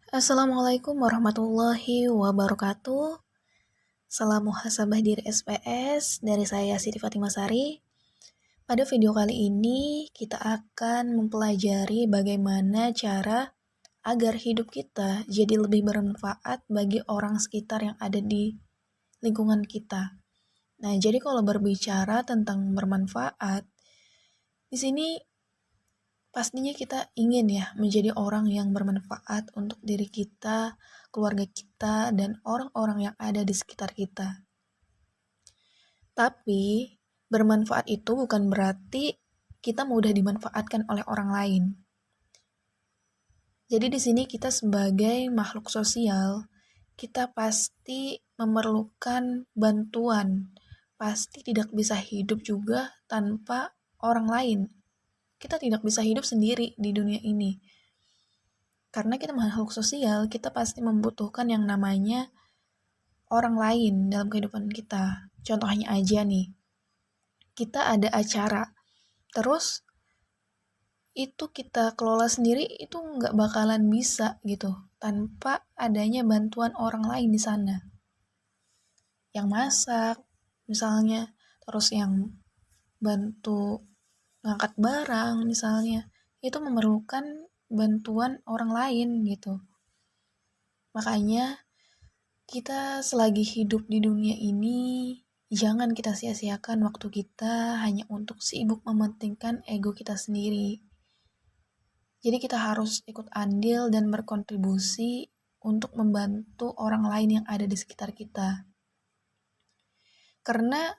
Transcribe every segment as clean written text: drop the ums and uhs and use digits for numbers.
Assalamualaikum warahmatullahi wabarakatuh. Salam muhasabah diri SPS dari saya Siti Fatimah Sari. Pada video kali ini kita akan mempelajari bagaimana cara agar hidup kita jadi lebih bermanfaat bagi orang sekitar yang ada di lingkungan kita. Nah, jadi kalau berbicara tentang bermanfaat, di sini pastinya kita ingin ya menjadi orang yang bermanfaat untuk diri kita, keluarga kita, dan orang-orang yang ada di sekitar kita. Tapi bermanfaat itu bukan berarti kita mudah dimanfaatkan oleh orang lain. Jadi di sini kita sebagai makhluk sosial, kita pasti memerlukan bantuan. Pasti tidak bisa hidup juga tanpa orang lain. Kita tidak bisa hidup sendiri di dunia ini. Karena kita makhluk sosial, kita pasti membutuhkan yang namanya orang lain dalam kehidupan kita. Contohnya aja nih, kita ada acara, terus itu kita kelola sendiri, itu nggak bakalan bisa gitu, tanpa adanya bantuan orang lain di sana. Yang masak, misalnya, terus yang bantu ngangkat barang misalnya, itu memerlukan bantuan orang lain gitu. Makanya kita selagi hidup di dunia ini, jangan kita sia-siakan waktu kita hanya untuk sibuk mementingkan ego kita sendiri. Jadi kita harus ikut andil dan berkontribusi untuk membantu orang lain yang ada di sekitar kita. Karena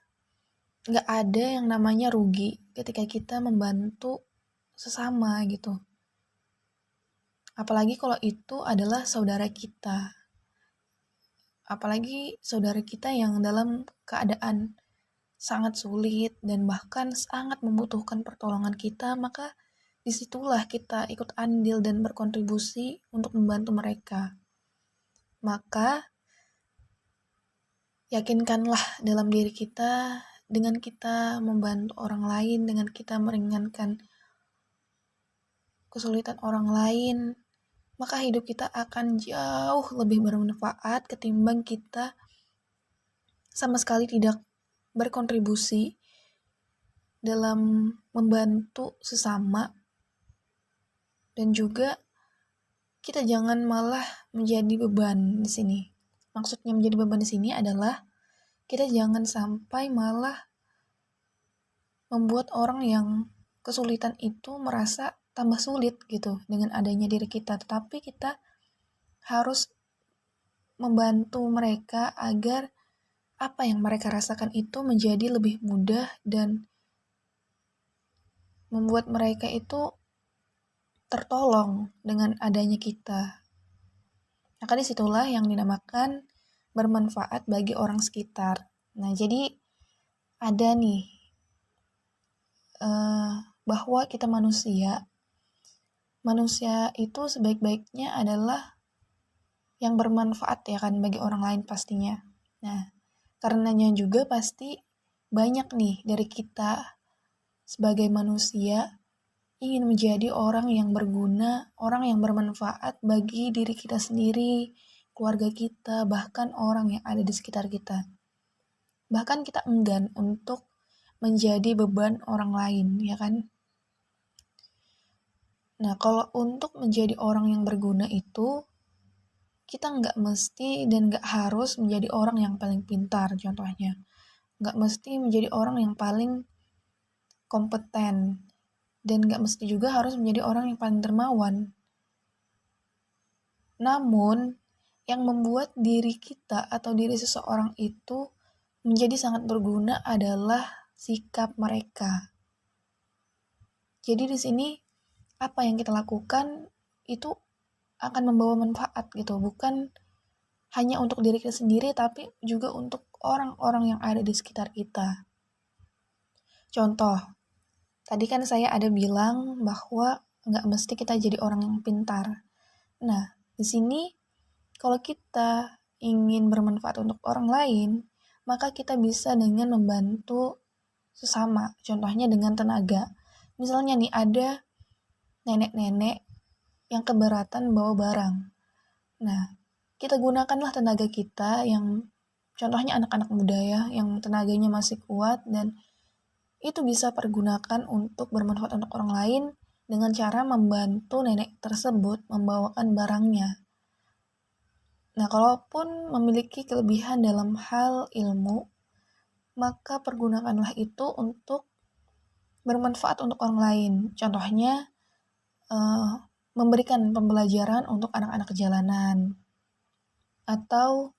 gak ada yang namanya rugi ketika kita membantu sesama gitu. Apalagi kalau itu adalah saudara kita. Apalagi saudara kita yang dalam keadaan sangat sulit dan bahkan sangat membutuhkan pertolongan kita, maka disitulah kita ikut andil dan berkontribusi untuk membantu mereka. Maka yakinkanlah dalam diri kita, dengan kita membantu orang lain, dengan kita meringankan kesulitan orang lain, maka hidup kita akan jauh lebih bermanfaat ketimbang kita sama sekali tidak berkontribusi dalam membantu sesama. Dan juga kita jangan malah menjadi beban di sini. Maksudnya menjadi beban di sini adalah kita jangan sampai malah membuat orang yang kesulitan itu merasa tambah sulit gitu dengan adanya diri kita. Tetapi kita harus membantu mereka agar apa yang mereka rasakan itu menjadi lebih mudah dan membuat mereka itu tertolong dengan adanya kita. Maka disitulah yang dinamakan bermanfaat bagi orang sekitar. Nah, jadi ada nih bahwa kita manusia itu sebaik-baiknya adalah yang bermanfaat ya kan bagi orang lain pastinya. Nah, karenanya juga pasti banyak nih dari kita sebagai manusia ingin menjadi orang yang berguna, orang yang bermanfaat bagi diri kita sendiri, keluarga kita, bahkan orang yang ada di sekitar kita. Bahkan kita enggan untuk menjadi beban orang lain, ya kan? Nah, kalau untuk menjadi orang yang berguna itu, kita nggak mesti dan nggak harus menjadi orang yang paling pintar, contohnya. Nggak mesti menjadi orang yang paling kompeten, dan nggak mesti juga harus menjadi orang yang paling dermawan. Namun, yang membuat diri kita atau diri seseorang itu menjadi sangat berguna adalah sikap mereka. Jadi di sini apa yang kita lakukan itu akan membawa manfaat gitu, bukan hanya untuk diri kita sendiri tapi juga untuk orang-orang yang ada di sekitar kita. Contoh, tadi kan saya ada bilang bahwa nggak mesti kita jadi orang yang pintar. Nah, di sini kalau kita ingin bermanfaat untuk orang lain, maka kita bisa dengan membantu sesama. Contohnya dengan tenaga. Misalnya nih ada nenek-nenek yang keberatan bawa barang. Nah, kita gunakanlah tenaga kita yang contohnya anak-anak muda ya, yang tenaganya masih kuat dan itu bisa pergunakan untuk bermanfaat untuk orang lain dengan cara membantu nenek tersebut membawakan barangnya. Nah, kalaupun memiliki kelebihan dalam hal ilmu, maka pergunakanlah itu untuk bermanfaat untuk orang lain. Contohnya, memberikan pembelajaran untuk anak-anak jalanan, atau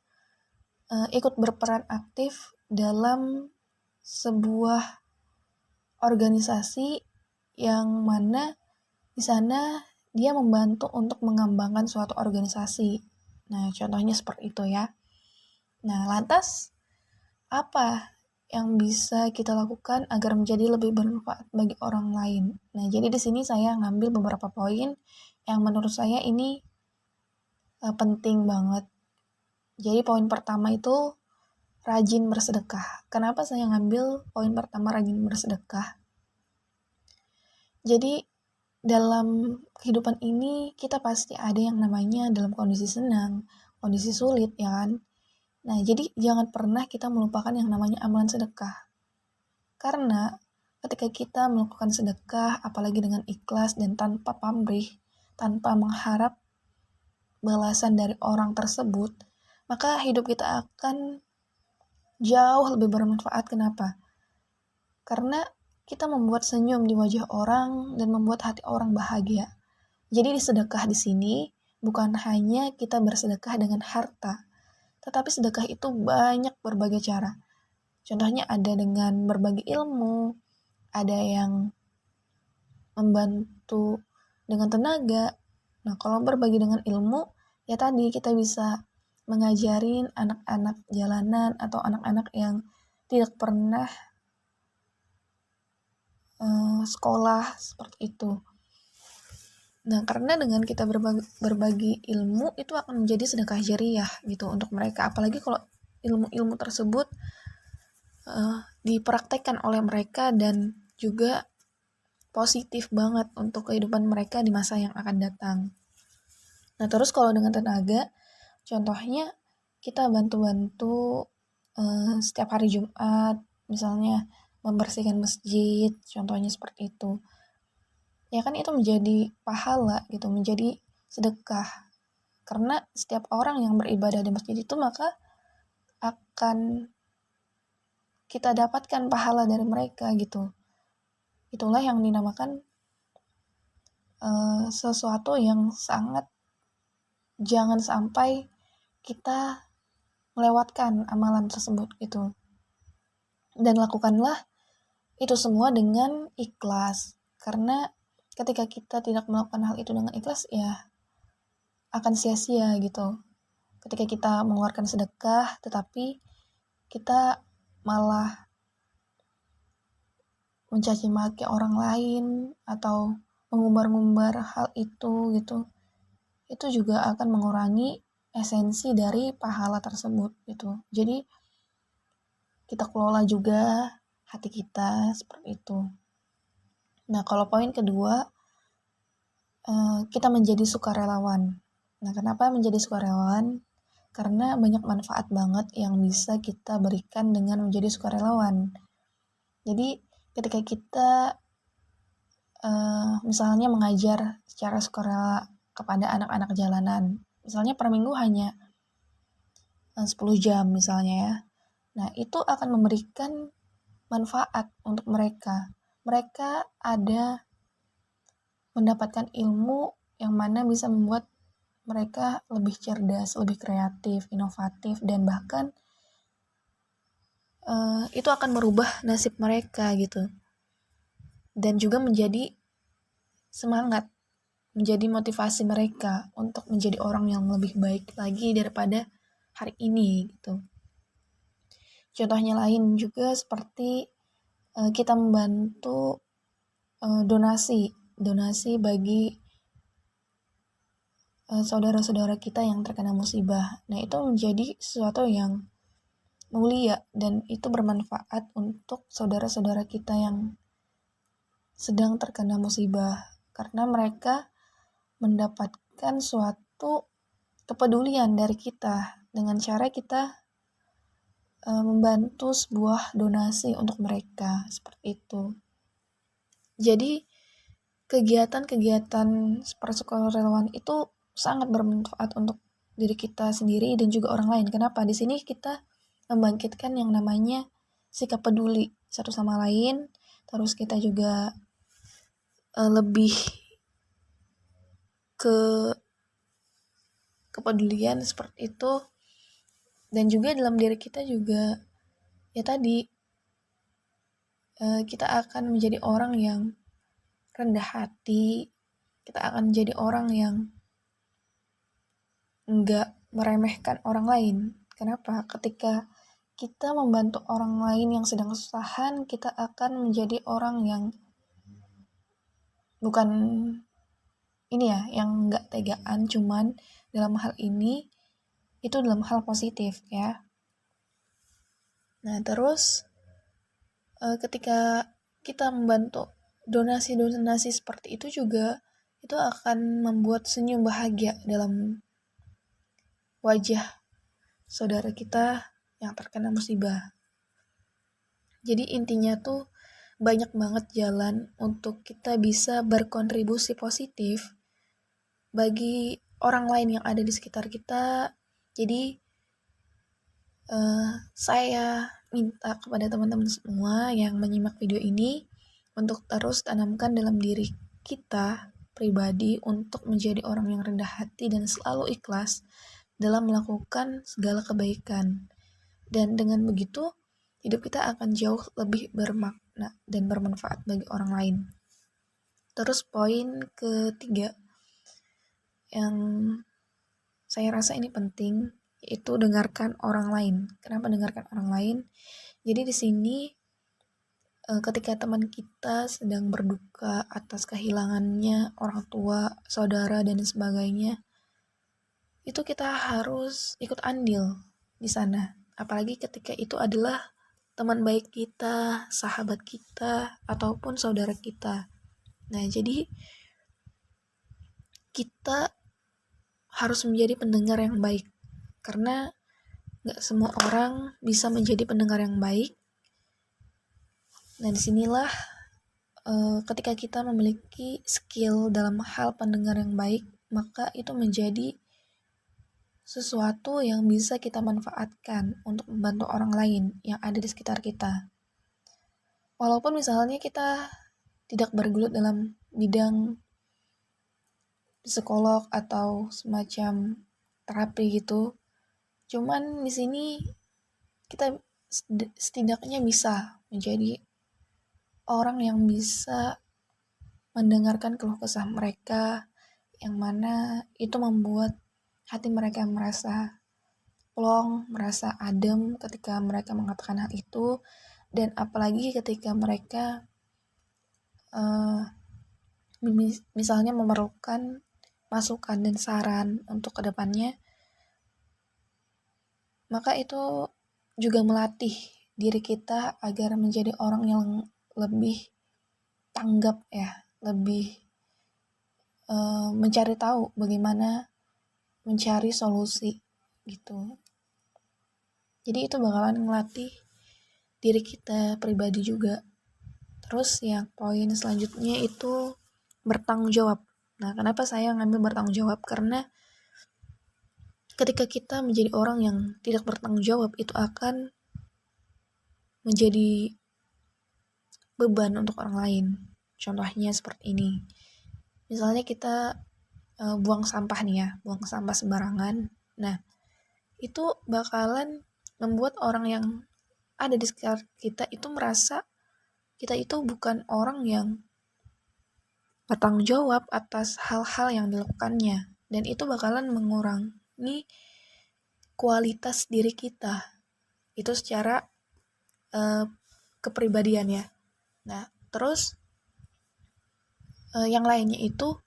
ikut berperan aktif dalam sebuah organisasi yang mana di sana dia membantu untuk mengembangkan suatu organisasi. Nah, contohnya seperti itu ya. Nah, lantas apa yang bisa kita lakukan agar menjadi lebih bermanfaat bagi orang lain? Nah, jadi di sini saya ngambil beberapa poin yang menurut saya ini penting banget. Jadi poin pertama itu rajin bersedekah. Kenapa saya ngambil poin pertama rajin bersedekah? Jadi dalam kehidupan ini kita pasti ada yang namanya dalam kondisi senang, kondisi sulit ya kan. Nah, jadi jangan pernah kita melupakan yang namanya amalan sedekah. Karena ketika kita melakukan sedekah, apalagi dengan ikhlas dan tanpa pamrih, tanpa mengharap balasan dari orang tersebut, maka hidup kita akan jauh lebih bermanfaat. Kenapa? Karena kita membuat senyum di wajah orang dan membuat hati orang bahagia. Jadi sedekah di sini bukan hanya kita bersedekah dengan harta, tetapi sedekah itu banyak berbagai cara. Contohnya ada dengan berbagi ilmu, ada yang membantu dengan tenaga. Nah, kalau berbagi dengan ilmu, ya tadi kita bisa mengajarin anak-anak jalanan atau anak-anak yang tidak pernah sekolah seperti itu. Nah, karena dengan kita berbagi ilmu itu akan menjadi sedekah jariah gitu untuk mereka. Apalagi kalau ilmu-ilmu tersebut dipraktekkan oleh mereka dan juga positif banget untuk kehidupan mereka di masa yang akan datang. Nah, terus kalau dengan tenaga, contohnya kita bantu-bantu setiap hari Jumat, misalnya membersihkan masjid, contohnya seperti itu. Ya kan itu menjadi pahala gitu, menjadi sedekah. Karena setiap orang yang beribadah di masjid itu maka akan kita dapatkan pahala dari mereka gitu. Itulah yang dinamakan sesuatu yang sangat jangan sampai kita melewatkan amalan tersebut gitu. Dan lakukanlah itu semua dengan ikhlas. Karena ketika kita tidak melakukan hal itu dengan ikhlas ya akan sia-sia gitu. Ketika kita mengeluarkan sedekah tetapi kita malah mencaci maki orang lain atau mengumbar-ngumbar hal itu gitu, itu juga akan mengurangi esensi dari pahala tersebut gitu. Jadi kita kelola juga hati kita seperti itu. Nah, kalau poin kedua, kita menjadi sukarelawan. Nah, kenapa menjadi sukarelawan? Karena banyak manfaat banget yang bisa kita berikan dengan menjadi sukarelawan. Jadi ketika kita misalnya mengajar secara sukarela kepada anak-anak jalanan, misalnya per minggu hanya 10 jam misalnya ya. Nah, itu akan memberikan manfaat untuk mereka. Mereka ada mendapatkan ilmu yang mana bisa membuat mereka lebih cerdas, lebih kreatif, inovatif, dan bahkan itu akan merubah nasib mereka gitu. Dan juga menjadi semangat, menjadi motivasi mereka untuk menjadi orang yang lebih baik lagi daripada hari ini gitu. Contohnya lain juga seperti kita membantu donasi bagi saudara-saudara kita yang terkena musibah. Nah, itu menjadi sesuatu yang mulia dan itu bermanfaat untuk saudara-saudara kita yang sedang terkena musibah karena mereka mendapatkan suatu kepedulian dari kita dengan cara kita membantu sebuah donasi untuk mereka, seperti itu. Jadi kegiatan-kegiatan prasekolah itu sangat bermanfaat untuk diri kita sendiri dan juga orang lain. Kenapa? Di sini kita membangkitkan yang namanya sikap peduli satu sama lain, terus kita juga lebih ke kepedulian seperti itu, dan juga dalam diri kita juga ya tadi kita akan menjadi orang yang rendah hati, kita akan menjadi orang yang enggak meremehkan orang lain. Kenapa? Ketika kita membantu orang lain yang sedang kesusahan, kita akan menjadi orang yang bukan ini ya, yang enggak tegaan, cuman dalam hal ini itu dalam hal positif ya. Nah terus ketika kita membantu donasi-donasi seperti itu juga, itu akan membuat senyum bahagia dalam wajah saudara kita yang terkena musibah. Jadi intinya tuh banyak banget jalan untuk kita bisa berkontribusi positif bagi orang lain yang ada di sekitar kita. Jadi saya minta kepada teman-teman semua yang menyimak video ini untuk terus tanamkan dalam diri kita pribadi untuk menjadi orang yang rendah hati dan selalu ikhlas dalam melakukan segala kebaikan. Dan dengan begitu, hidup kita akan jauh lebih bermakna dan bermanfaat bagi orang lain. Terus poin ketiga yang saya rasa ini penting, yaitu dengarkan orang lain. Kenapa dengarkan orang lain? Jadi di sini ketika teman kita sedang berduka atas kehilangannya orang tua, saudara, dan sebagainya, itu kita harus ikut andil di sana. Apalagi ketika itu adalah teman baik kita, sahabat kita, ataupun saudara kita. Nah, jadi kita harus menjadi pendengar yang baik, karena gak semua orang bisa menjadi pendengar yang baik. Nah, disinilah ketika kita memiliki skill dalam hal pendengar yang baik, maka itu menjadi sesuatu yang bisa kita manfaatkan untuk membantu orang lain yang ada di sekitar kita. Walaupun misalnya kita tidak bergelut dalam bidang psikolog atau semacam terapi gitu, cuman di sini kita setidaknya bisa menjadi orang yang bisa mendengarkan keluh kesah mereka, yang mana itu membuat hati mereka merasa plong, merasa adem ketika mereka mengatakan hal itu. Dan apalagi ketika mereka misalnya memerlukan masukan dan saran untuk kedepannya, maka itu juga melatih diri kita agar menjadi orang yang lebih tanggap ya, lebih mencari tahu bagaimana mencari solusi gitu. Jadi itu bakalan ngelatih diri kita pribadi juga. Terus yang poin selanjutnya itu bertanggung jawab. Nah, kenapa saya ngambil bertanggung jawab? Karena ketika kita menjadi orang yang tidak bertanggung jawab, itu akan menjadi beban untuk orang lain. Contohnya seperti ini. Misalnya kita buang sampah nih ya, buang sampah sembarangan. Nah, itu bakalan membuat orang yang ada di sekitar kita itu merasa kita itu bukan orang yang bertanggung jawab atas hal-hal yang dilakukannya, dan itu bakalan mengurangi kualitas diri kita itu secara kepribadian ya. Nah terus yang lainnya itu,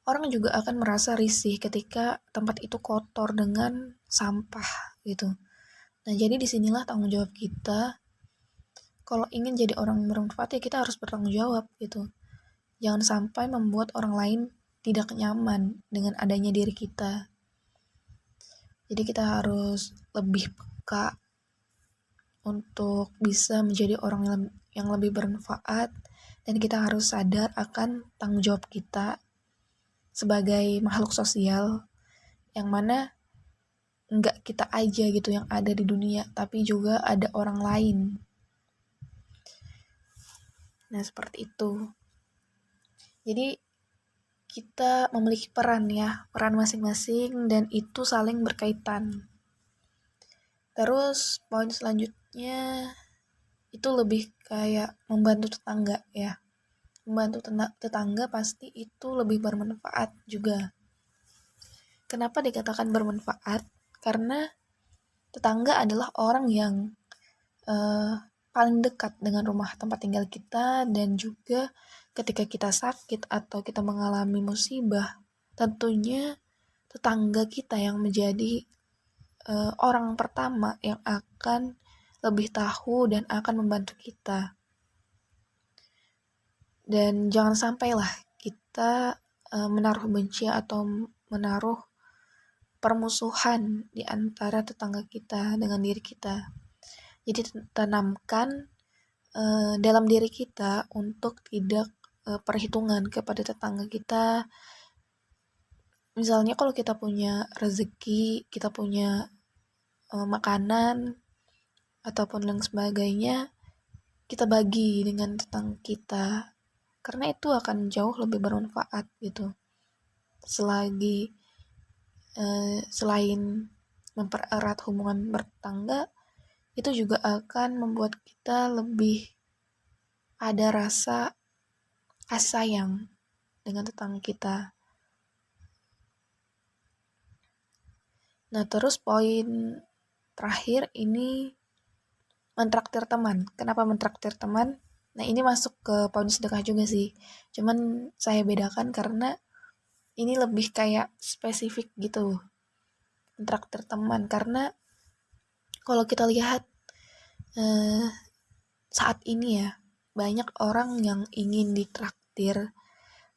orang juga akan merasa risih ketika tempat itu kotor dengan sampah gitu. Nah jadi disinilah tanggung jawab kita. Kalau ingin jadi orang yang bermanfaat ya kita harus bertanggung jawab gitu. Jangan sampai membuat orang lain tidak nyaman dengan adanya diri kita. Jadi kita harus lebih peka untuk bisa menjadi orang yang lebih bermanfaat, dan kita harus sadar akan tanggung jawab kita sebagai makhluk sosial, yang mana nggak kita aja gitu yang ada di dunia, tapi juga ada orang lain. Nah, seperti itu. Jadi kita memiliki peran masing-masing, dan itu saling berkaitan. Terus poin selanjutnya itu lebih kayak membantu tetangga ya. Membantu tetangga pasti itu lebih bermanfaat juga. Kenapa dikatakan bermanfaat? Karena tetangga adalah orang yang paling dekat dengan rumah tempat tinggal kita, dan juga ketika kita sakit atau kita mengalami musibah, tentunya tetangga kita yang menjadi orang pertama yang akan lebih tahu dan akan membantu kita. Dan jangan sampailah kita menaruh benci atau menaruh permusuhan di antara tetangga kita dengan diri kita. Jadi tanamkan dalam diri kita untuk tidak perhitungan kepada tetangga kita. Misalnya kalau kita punya rezeki, kita punya makanan ataupun lain sebagainya, kita bagi dengan tetangga kita, karena itu akan jauh lebih bermanfaat gitu. Selain mempererat hubungan bertetangga, itu juga akan membuat kita lebih ada rasa kasih sayang dengan tetangga kita. Nah, terus poin terakhir ini mentraktir teman. Kenapa mentraktir teman? Nah, ini masuk ke poin sedekah juga sih. Cuman saya bedakan karena ini lebih kayak spesifik gitu. Mentraktir teman, karena kalau kita lihat saat ini ya, banyak orang yang ingin ditraktir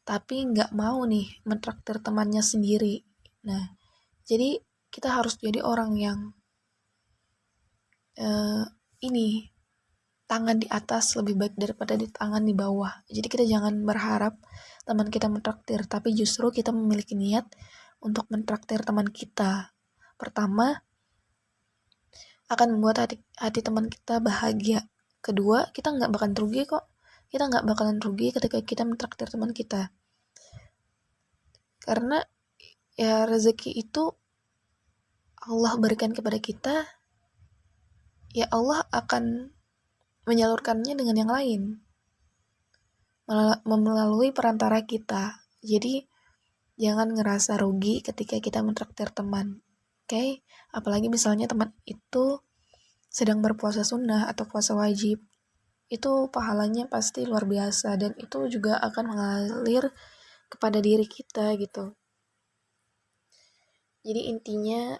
tapi nggak mau nih mentraktir temannya sendiri. Nah, jadi kita harus jadi orang yang ini tangan di atas lebih baik daripada di tangan di bawah. Jadi kita jangan berharap teman kita mentraktir, tapi justru kita memiliki niat untuk mentraktir teman kita. Pertama, akan membuat hati teman kita bahagia. Kedua, kita nggak bakalan rugi kok. Kita nggak bakalan rugi ketika kita mentraktir teman kita. Karena ya rezeki itu Allah berikan kepada kita, ya Allah akan menyalurkannya dengan yang lain melalui perantara kita. Jadi jangan ngerasa rugi ketika kita mentraktir teman. Oke? Apalagi misalnya teman itu sedang berpuasa sunnah atau puasa wajib, itu pahalanya pasti luar biasa, dan itu juga akan mengalir kepada diri kita gitu. Jadi intinya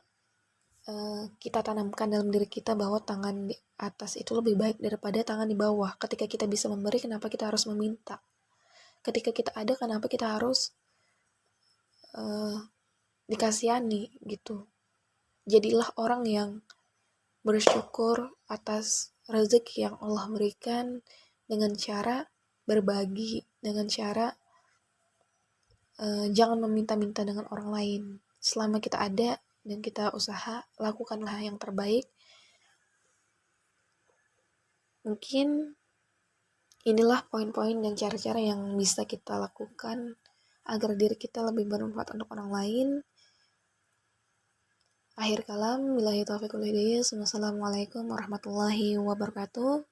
kita tanamkan dalam diri kita bahwa tangan di atas itu lebih baik daripada tangan di bawah. Ketika kita bisa memberi, kenapa kita harus meminta? Ketika kita ada, kenapa kita harus dikasihani gitu? Jadilah orang yang bersyukur atas rezeki yang Allah berikan dengan cara berbagi, dengan cara jangan meminta-minta dengan orang lain. Selama kita ada dan kita usaha, lakukanlah yang terbaik. Mungkin inilah poin-poin dan cara-cara yang bisa kita lakukan agar diri kita lebih bermanfaat untuk orang lain. Akhir kalam, billahi taufiq wal hidayah. Wassalamualaikum warahmatullahi wabarakatuh.